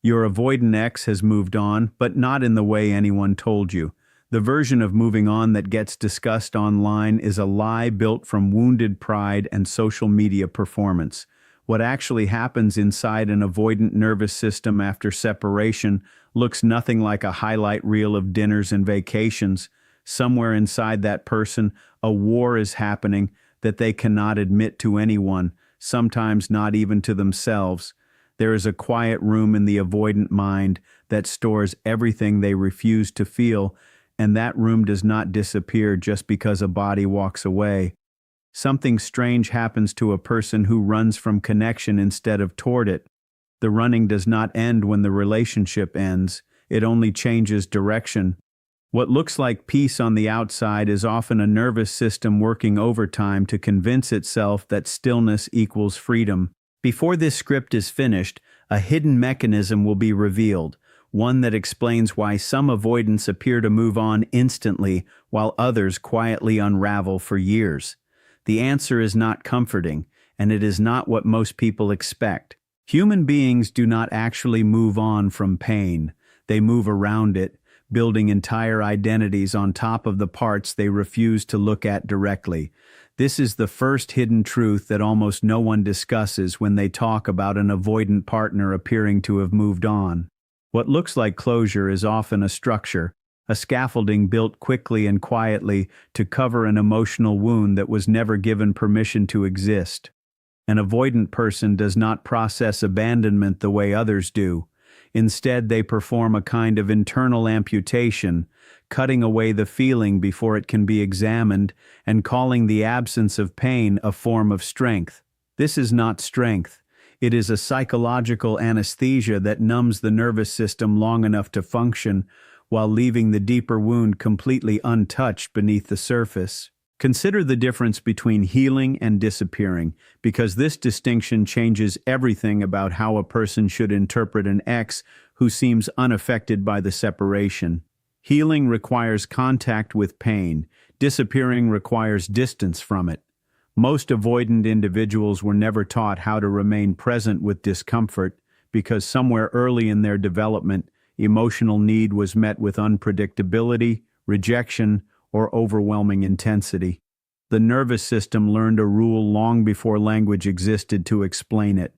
Your avoidant ex has moved on, but not in the way anyone told you. The version of moving on that gets discussed online is a lie built from wounded pride and social media performance. What actually happens inside an avoidant nervous system after separation looks nothing like a highlight reel of dinners and vacations. Somewhere inside that person, a war is happening that they cannot admit to anyone, sometimes not even to themselves. There is a quiet room in the avoidant mind that stores everything they refuse to feel, and that room does not disappear just because a body walks away. Something strange happens to a person who runs from connection instead of toward it. The running does not end when the relationship ends, it only changes direction. What looks like peace on the outside is often a nervous system working overtime to convince itself that stillness equals freedom. Before this script is finished, a hidden mechanism will be revealed, one that explains why some avoidants appear to move on instantly while others quietly unravel for years. The answer is not comforting, and it is not what most people expect. Human beings do not actually move on from pain. They move around it, building entire identities on top of the parts they refuse to look at directly. This is the first hidden truth that almost no one discusses when they talk about an avoidant partner appearing to have moved on. What looks like closure is often a structure, a scaffolding built quickly and quietly to cover an emotional wound that was never given permission to exist. An avoidant person does not process abandonment the way others do. Instead, they perform a kind of internal amputation, cutting away the feeling before it can be examined and calling the absence of pain a form of strength. This is not strength. It is a psychological anesthesia that numbs the nervous system long enough to function while leaving the deeper wound completely untouched beneath the surface. Consider the difference between healing and disappearing, because this distinction changes everything about how a person should interpret an ex who seems unaffected by the separation. Healing requires contact with pain. Disappearing requires distance from it. Most avoidant individuals were never taught how to remain present with discomfort because somewhere early in their development, emotional need was met with unpredictability, rejection, or overwhelming intensity. The nervous system learned a rule long before language existed to explain it.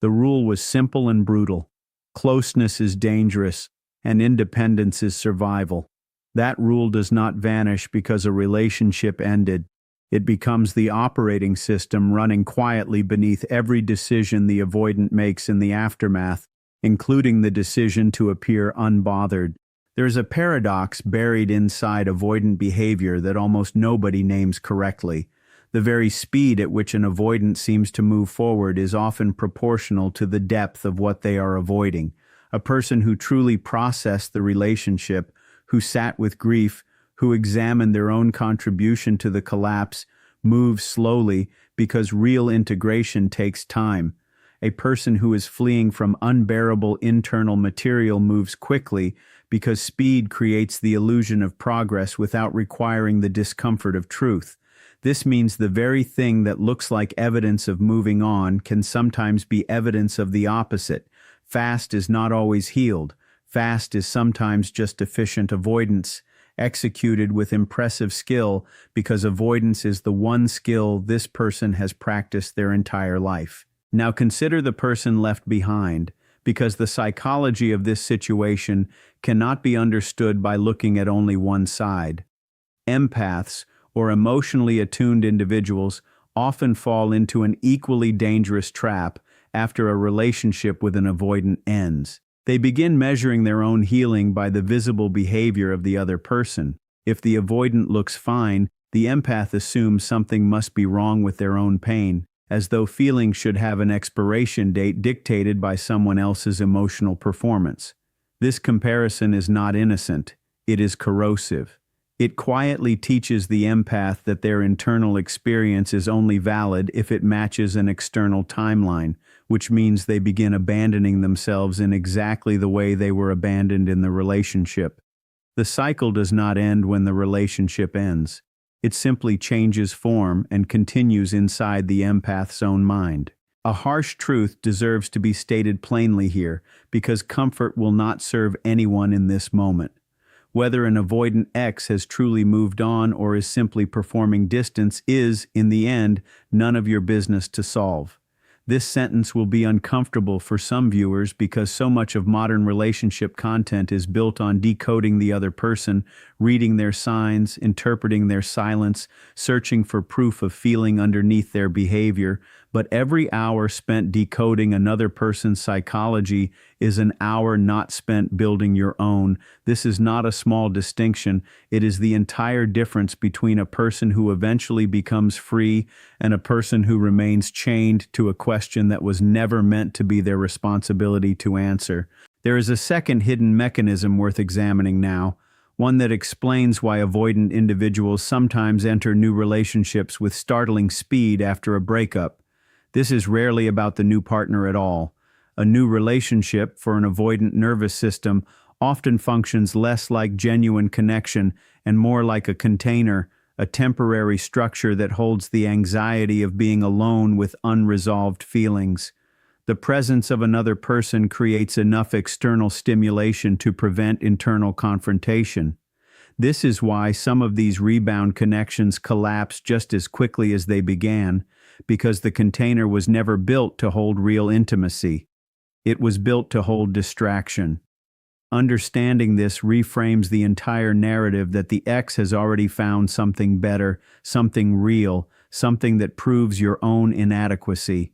The rule was simple and brutal. Closeness is dangerous, and independence is survival. That rule does not vanish because a relationship ended. It becomes the operating system running quietly beneath every decision the avoidant makes in the aftermath, including the decision to appear unbothered. There is a paradox buried inside avoidant behavior that almost nobody names correctly. The very speed at which an avoidant seems to move forward is often proportional to the depth of what they are avoiding. A person who truly processed the relationship, who sat with grief, who examined their own contribution to the collapse, moves slowly because real integration takes time. A person who is fleeing from unbearable internal material moves quickly because speed creates the illusion of progress without requiring the discomfort of truth. This means the very thing that looks like evidence of moving on can sometimes be evidence of the opposite. Fast is not always healed. Fast is sometimes just efficient avoidance, executed with impressive skill because avoidance is the one skill this person has practiced their entire life. Now consider the person left behind, because the psychology of this situation cannot be understood by looking at only one side. Empaths, or emotionally attuned individuals, often fall into an equally dangerous trap after a relationship with an avoidant ends. They begin measuring their own healing by the visible behavior of the other person. If the avoidant looks fine, the empath assumes something must be wrong with their own pain, as though feelings should have an expiration date dictated by someone else's emotional performance. This comparison is not innocent, it is corrosive. It quietly teaches the empath that their internal experience is only valid if it matches an external timeline, which means they begin abandoning themselves in exactly the way they were abandoned in the relationship. The cycle does not end when the relationship ends. It simply changes form and continues inside the empath's own mind. A harsh truth deserves to be stated plainly here, because comfort will not serve anyone in this moment. Whether an avoidant ex has truly moved on or is simply performing distance is, in the end, none of your business to solve. This sentence will be uncomfortable for some viewers because so much of modern relationship content is built on decoding the other person, reading their signs, interpreting their silence, searching for proof of feeling underneath their behavior. But every hour spent decoding another person's psychology is an hour not spent building your own. This is not a small distinction. It is the entire difference between a person who eventually becomes free and a person who remains chained to a question that was never meant to be their responsibility to answer. There is a second hidden mechanism worth examining now, one that explains why avoidant individuals sometimes enter new relationships with startling speed after a breakup. This is rarely about the new partner at all. A new relationship for an avoidant nervous system often functions less like genuine connection and more like a container, a temporary structure that holds the anxiety of being alone with unresolved feelings. The presence of another person creates enough external stimulation to prevent internal confrontation. This is why some of these rebound connections collapse just as quickly as they began, because the container was never built to hold real intimacy. It was built to hold distraction. Understanding this reframes the entire narrative that the ex has already found something better, something real, something that proves your own inadequacy.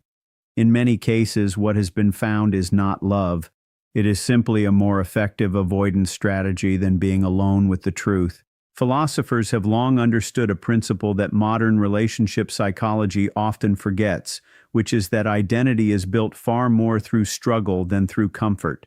In many cases, what has been found is not love. It is simply a more effective avoidance strategy than being alone with the truth. Philosophers have long understood a principle that modern relationship psychology often forgets, which is that identity is built far more through struggle than through comfort.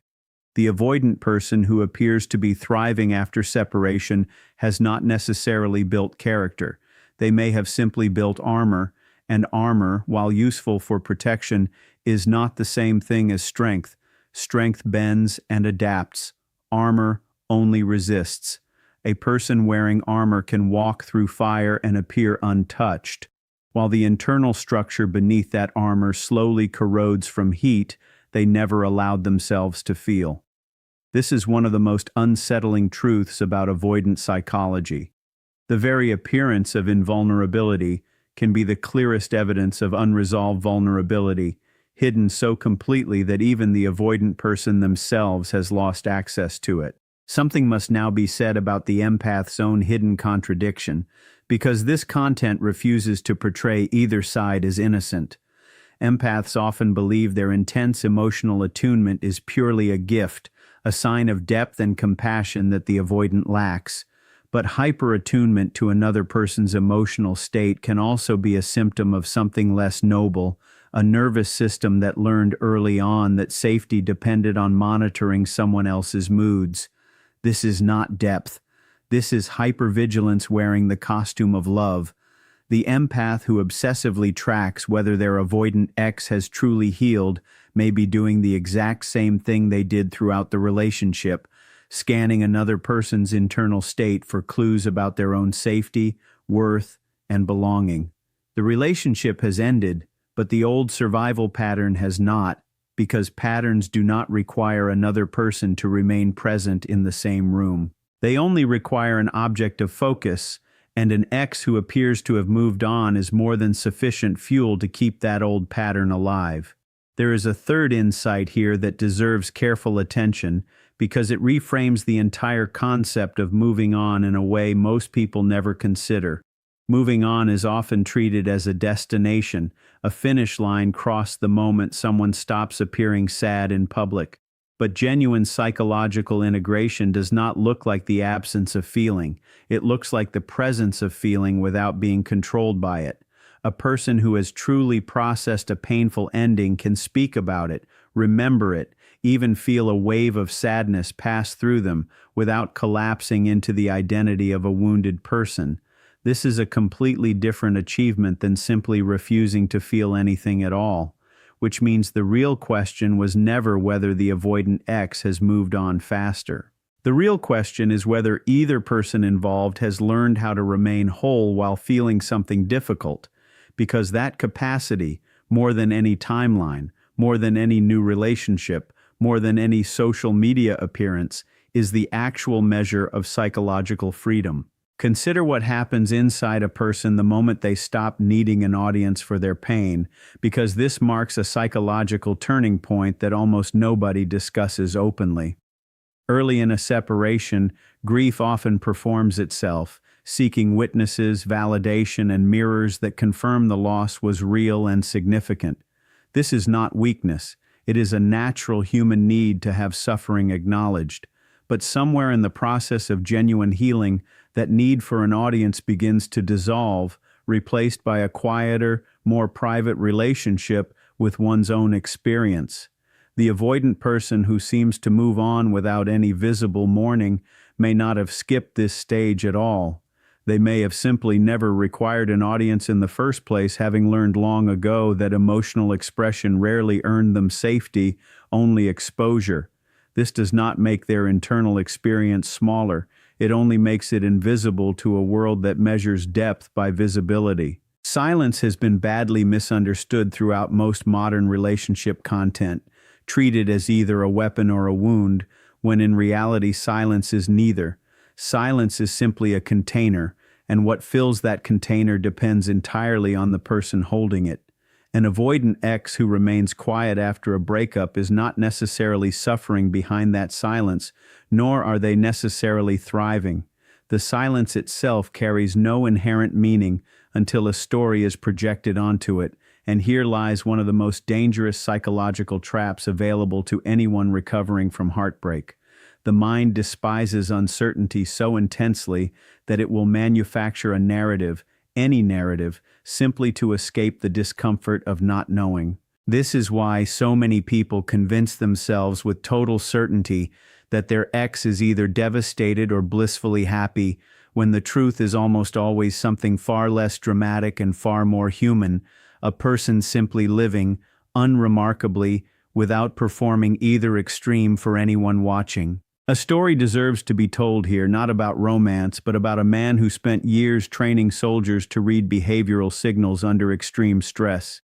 The avoidant person who appears to be thriving after separation has not necessarily built character. They may have simply built armor, and armor, while useful for protection, is not the same thing as strength. Strength bends and adapts. Armor only resists. A person wearing armor can walk through fire and appear untouched, while the internal structure beneath that armor slowly corrodes from heat they never allowed themselves to feel. This is one of the most unsettling truths about avoidant psychology. The very appearance of invulnerability can be the clearest evidence of unresolved vulnerability, hidden so completely that even the avoidant person themselves has lost access to it. Something must now be said about the empath's own hidden contradiction, because this content refuses to portray either side as innocent. Empaths often believe their intense emotional attunement is purely a gift, a sign of depth and compassion that the avoidant lacks. But hyper-attunement to another person's emotional state can also be a symptom of something less noble, a nervous system that learned early on that safety depended on monitoring someone else's moods. This is not depth. This is hypervigilance wearing the costume of love. The empath who obsessively tracks whether their avoidant ex has truly healed may be doing the exact same thing they did throughout the relationship, scanning another person's internal state for clues about their own safety, worth, and belonging. The relationship has ended, but the old survival pattern has not, because patterns do not require another person to remain present in the same room. They only require an object of focus, and an ex who appears to have moved on is more than sufficient fuel to keep that old pattern alive. There is a third insight here that deserves careful attention, because it reframes the entire concept of moving on in a way most people never consider. Moving on is often treated as a destination, a finish line crossed the moment someone stops appearing sad in public. But genuine psychological integration does not look like the absence of feeling. It looks like the presence of feeling without being controlled by it. A person who has truly processed a painful ending can speak about it, remember it, even feel a wave of sadness pass through them without collapsing into the identity of a wounded person. This is a completely different achievement than simply refusing to feel anything at all, which means the real question was never whether the avoidant ex has moved on faster. The real question is whether either person involved has learned how to remain whole while feeling something difficult, because that capacity, more than any timeline, more than any new relationship, more than any social media appearance, is the actual measure of psychological freedom. Consider what happens inside a person the moment they stop needing an audience for their pain, because this marks a psychological turning point that almost nobody discusses openly. Early in a separation, grief often performs itself, seeking witnesses, validation, and mirrors that confirm the loss was real and significant. This is not weakness. It is a natural human need to have suffering acknowledged. But somewhere in the process of genuine healing, that need for an audience begins to dissolve, replaced by a quieter, more private relationship with one's own experience. The avoidant person who seems to move on without any visible mourning may not have skipped this stage at all. They may have simply never required an audience in the first place, having learned long ago that emotional expression rarely earned them safety, only exposure. This does not make their internal experience smaller. It only makes it invisible to a world that measures depth by visibility. Silence has been badly misunderstood throughout most modern relationship content, treated as either a weapon or a wound, when in reality silence is neither. Silence is simply a container, and what fills that container depends entirely on the person holding it. An avoidant ex who remains quiet after a breakup is not necessarily suffering behind that silence, nor are they necessarily thriving. The silence itself carries no inherent meaning until a story is projected onto it, and here lies one of the most dangerous psychological traps available to anyone recovering from heartbreak. The mind despises uncertainty so intensely that it will manufacture a narrative, any narrative, simply to escape the discomfort of not knowing. This is why so many people convince themselves with total certainty that their ex is either devastated or blissfully happy, when the truth is almost always something far less dramatic and far more human, a person simply living, unremarkably, without performing either extreme for anyone watching. A story deserves to be told here, not about romance, but about a man who spent years training soldiers to read behavioral signals under extreme stress.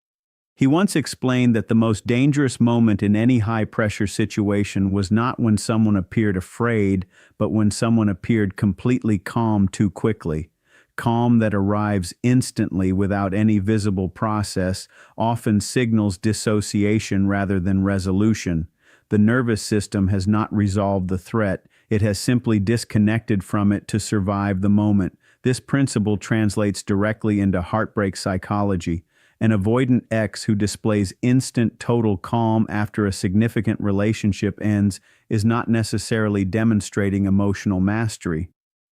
He once explained that the most dangerous moment in any high-pressure situation was not when someone appeared afraid, but when someone appeared completely calm too quickly. Calm that arrives instantly without any visible process often signals dissociation rather than resolution. The nervous system has not resolved the threat, it has simply disconnected from it to survive the moment. This principle translates directly into heartbreak psychology. An avoidant ex who displays instant total calm after a significant relationship ends is not necessarily demonstrating emotional mastery.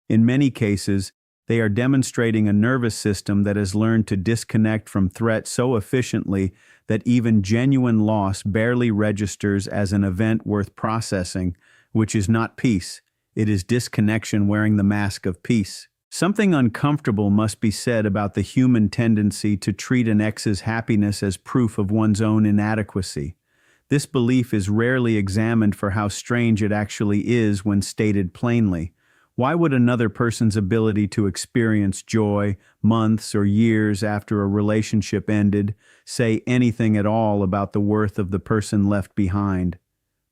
In many cases, they are demonstrating a nervous system that has learned to disconnect from threat so efficiently that even genuine loss barely registers as an event worth processing, which is not peace. It is disconnection wearing the mask of peace. Something uncomfortable must be said about the human tendency to treat an ex's happiness as proof of one's own inadequacy. This belief is rarely examined for how strange it actually is when stated plainly. Why would another person's ability to experience joy months or years after a relationship ended say anything at all about the worth of the person left behind?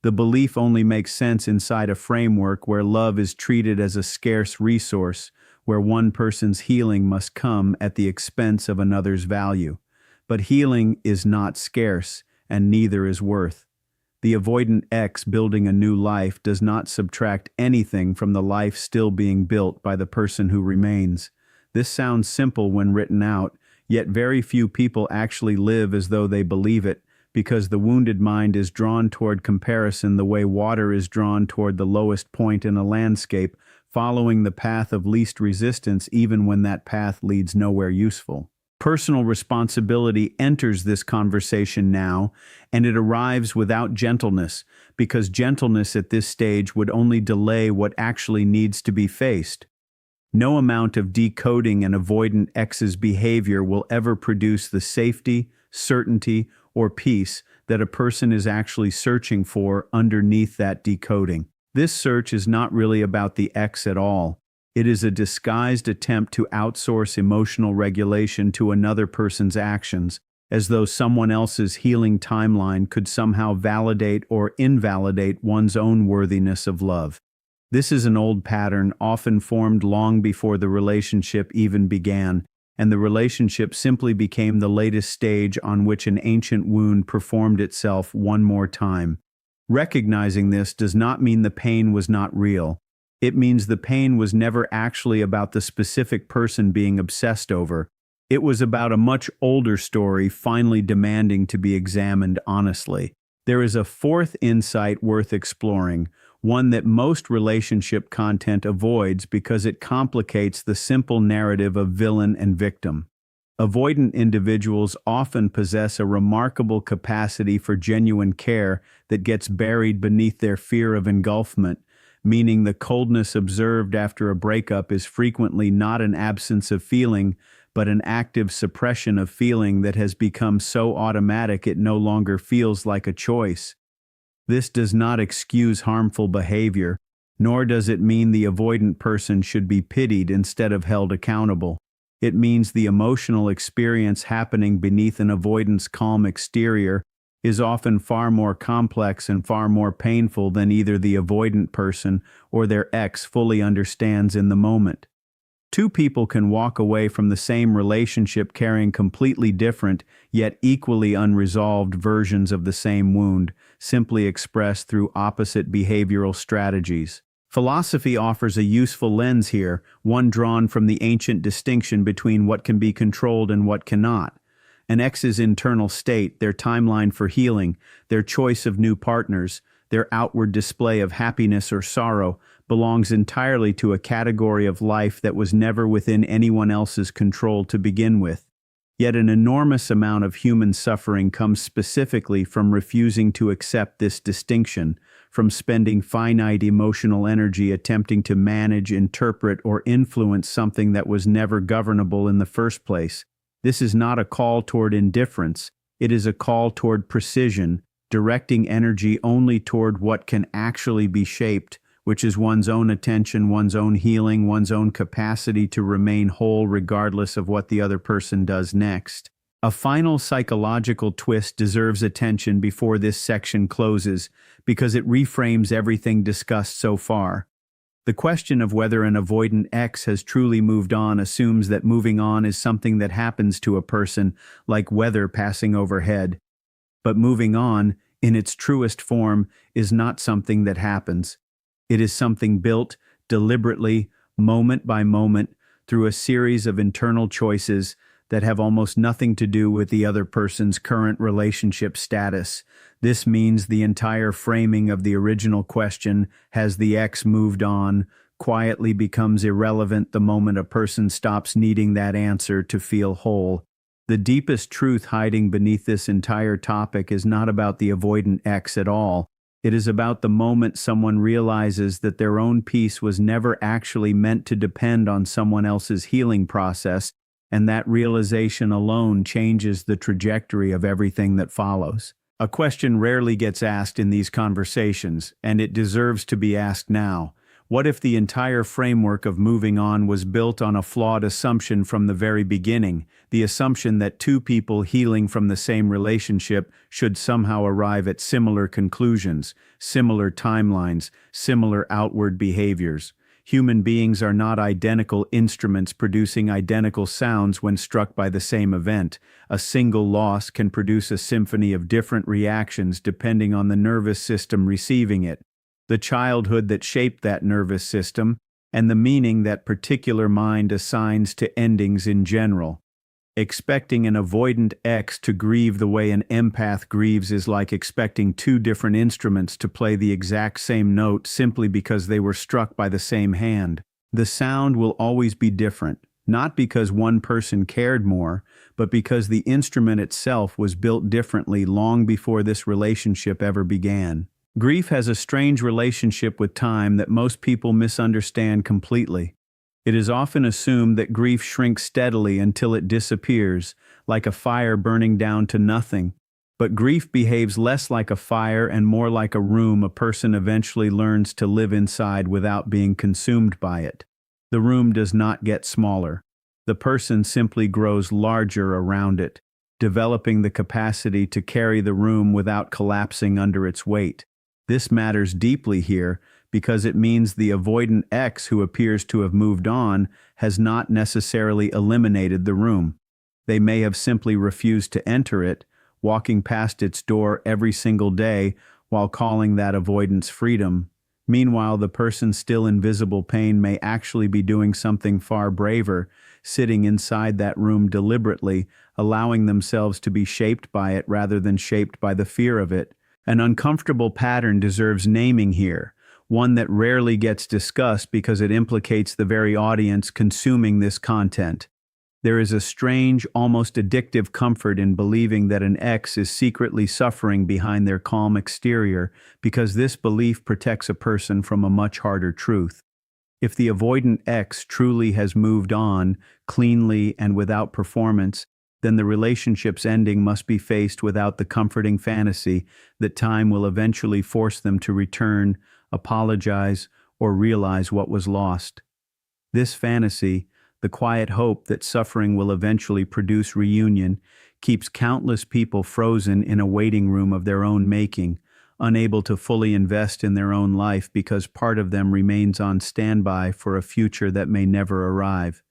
The belief only makes sense inside a framework where love is treated as a scarce resource, where one person's healing must come at the expense of another's value. But healing is not scarce, and neither is worth. The avoidant ex building a new life does not subtract anything from the life still being built by the person who remains. This sounds simple when written out, yet very few people actually live as though they believe it, because the wounded mind is drawn toward comparison the way water is drawn toward the lowest point in a landscape, following the path of least resistance even when that path leads nowhere useful. Personal responsibility enters this conversation now, and it arrives without gentleness, because gentleness at this stage would only delay what actually needs to be faced. No amount of decoding an avoidant ex's behavior will ever produce the safety, certainty, or peace that a person is actually searching for underneath that decoding. This search is not really about the ex at all. It is a disguised attempt to outsource emotional regulation to another person's actions, as though someone else's healing timeline could somehow validate or invalidate one's own worthiness of love. This is an old pattern, often formed long before the relationship even began, and the relationship simply became the latest stage on which an ancient wound performed itself one more time. Recognizing this does not mean the pain was not real. It means the pain was never actually about the specific person being obsessed over. It was about a much older story finally demanding to be examined honestly. There is a fourth insight worth exploring, one that most relationship content avoids because it complicates the simple narrative of villain and victim. Avoidant individuals often possess a remarkable capacity for genuine care that gets buried beneath their fear of engulfment, meaning the coldness observed after a breakup is frequently not an absence of feeling, but an active suppression of feeling that has become so automatic it no longer feels like a choice. This does not excuse harmful behavior, nor does it mean the avoidant person should be pitied instead of held accountable. It means the emotional experience happening beneath an avoidant's calm exterior is often far more complex and far more painful than either the avoidant person or their ex fully understands in the moment. Two people can walk away from the same relationship carrying completely different, yet equally unresolved versions of the same wound, simply expressed through opposite behavioral strategies. Philosophy offers a useful lens here, one drawn from the ancient distinction between what can be controlled and what cannot. An ex's internal state, their timeline for healing, their choice of new partners, their outward display of happiness or sorrow, belongs entirely to a category of life that was never within anyone else's control to begin with. Yet an enormous amount of human suffering comes specifically from refusing to accept this distinction, from spending finite emotional energy attempting to manage, interpret, or influence something that was never governable in the first place. This is not a call toward indifference, it is a call toward precision, directing energy only toward what can actually be shaped, which is one's own attention, one's own healing, one's own capacity to remain whole regardless of what the other person does next. A final psychological twist deserves attention before this section closes, because it reframes everything discussed so far. The question of whether an avoidant ex has truly moved on assumes that moving on is something that happens to a person, like weather passing overhead. But moving on, in its truest form, is not something that happens. It is something built, deliberately, moment by moment, through a series of internal choices that have almost nothing to do with the other person's current relationship status. This means the entire framing of the original question, has the ex moved on, quietly becomes irrelevant the moment a person stops needing that answer to feel whole. The deepest truth hiding beneath this entire topic is not about the avoidant ex at all. It is about the moment someone realizes that their own peace was never actually meant to depend on someone else's healing process, and that realization alone changes the trajectory of everything that follows. A question rarely gets asked in these conversations, and it deserves to be asked now. What if the entire framework of moving on was built on a flawed assumption from the very beginning, the assumption that two people healing from the same relationship should somehow arrive at similar conclusions, similar timelines, similar outward behaviors? Human beings are not identical instruments producing identical sounds when struck by the same event. A single loss can produce a symphony of different reactions depending on the nervous system receiving it, the childhood that shaped that nervous system, and the meaning that particular mind assigns to endings in general. Expecting an avoidant ex to grieve the way an empath grieves is like expecting two different instruments to play the exact same note simply because they were struck by the same hand. The sound will always be different, not because one person cared more, but because the instrument itself was built differently long before this relationship ever began. Grief has a strange relationship with time that most people misunderstand completely. It is often assumed that grief shrinks steadily until it disappears, like a fire burning down to nothing. But grief behaves less like a fire and more like a room a person eventually learns to live inside without being consumed by it. The room does not get smaller. The person simply grows larger around it. developing the capacity to carry the room without collapsing under its weight. This matters deeply here because it means the avoidant X who appears to have moved on has not necessarily eliminated the room. They may have simply refused to enter it, walking past its door every single day while calling that avoidance freedom. Meanwhile, the person still in visible pain may actually be doing something far braver, sitting inside that room deliberately, allowing themselves to be shaped by it rather than shaped by the fear of it. An uncomfortable pattern deserves naming here, one that rarely gets discussed because it implicates the very audience consuming this content. There is a strange, almost addictive comfort in believing that an X is secretly suffering behind their calm exterior because this belief protects a person from a much harder truth. If the avoidant X truly has moved on, cleanly and without performance, then the relationship's ending must be faced without the comforting fantasy that time will eventually force them to return, apologize, or realize what was lost. This fantasy, the quiet hope that suffering will eventually produce reunion, keeps countless people frozen in a waiting room of their own making, unable to fully invest in their own life because part of them remains on standby for a future that may never arrive.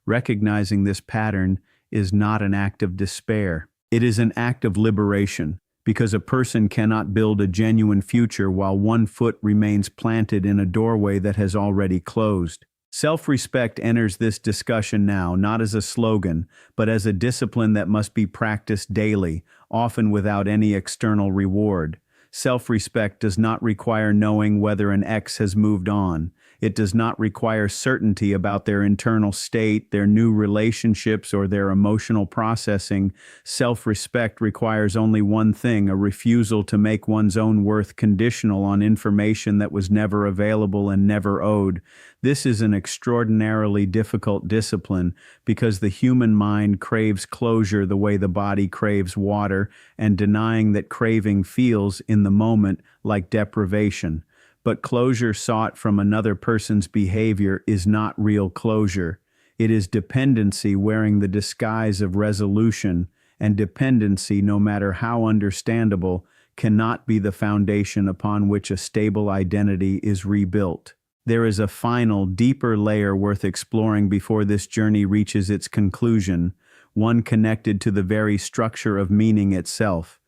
Recognizing this pattern is not an act of despair. It is an act of liberation, because a person cannot build a genuine future while one foot remains planted in a doorway that has already closed. Self-respect enters this discussion now not as a slogan, but as a discipline that must be practiced daily, often without any external reward. Self-respect does not require knowing whether an X has moved on. It does not require certainty about their internal state, their new relationships, or their emotional processing. Self-respect requires only one thing: a refusal to make one's own worth conditional on information that was never available and never owed. This is an extraordinarily difficult discipline because the human mind craves closure the way the body craves water, and denying that craving feels in the moment like deprivation. But closure sought from another person's behavior is not real closure. It is dependency wearing the disguise of resolution, and dependency, no matter how understandable, cannot be the foundation upon which a stable identity is rebuilt. There is a final, deeper layer worth exploring before this journey reaches its conclusion, one connected to the very structure of meaning itself.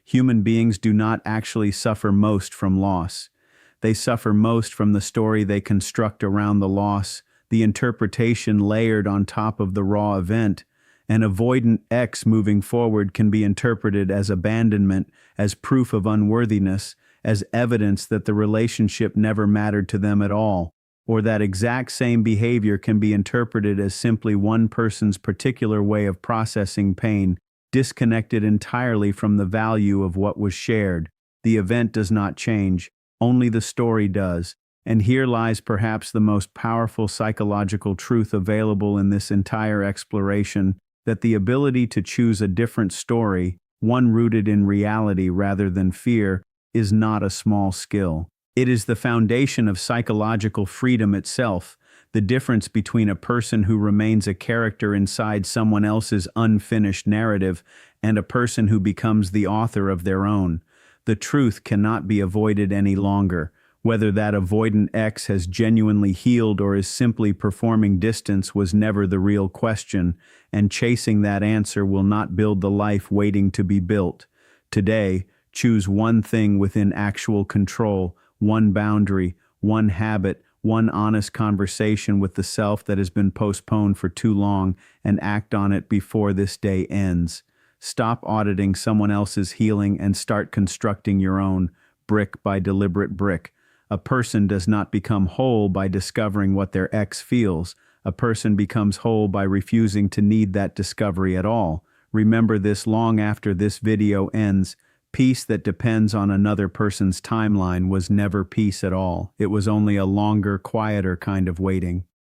Human beings do not actually suffer most from loss. They suffer most from the story they construct around the loss, the interpretation layered on top of the raw event. An avoidant X moving forward can be interpreted as abandonment, as proof of unworthiness, as evidence that the relationship never mattered to them at all, or that exact same behavior can be interpreted as simply one person's particular way of processing pain, disconnected entirely from the value of what was shared. The event does not change. Only the story does, and here lies perhaps the most powerful psychological truth available in this entire exploration, that the ability to choose a different story, one rooted in reality rather than fear, is not a small skill. It is the foundation of psychological freedom itself, the difference between a person who remains a character inside someone else's unfinished narrative and a person who becomes the author of their own. The truth cannot be avoided any longer. Whether that avoidant X has genuinely healed or is simply performing distance was never the real question, and chasing that answer will not build the life waiting to be built. Today, choose one thing within actual control, one boundary, one habit, one honest conversation with the self that has been postponed for too long, and act on it before this day ends. Stop auditing someone else's healing and start constructing your own, brick by deliberate brick. A person does not become whole by discovering what their X feels. A person becomes whole by refusing to need that discovery at all. Remember this long after this video ends. Peace that depends on another person's timeline was never peace at all. It was only a longer, quieter kind of waiting.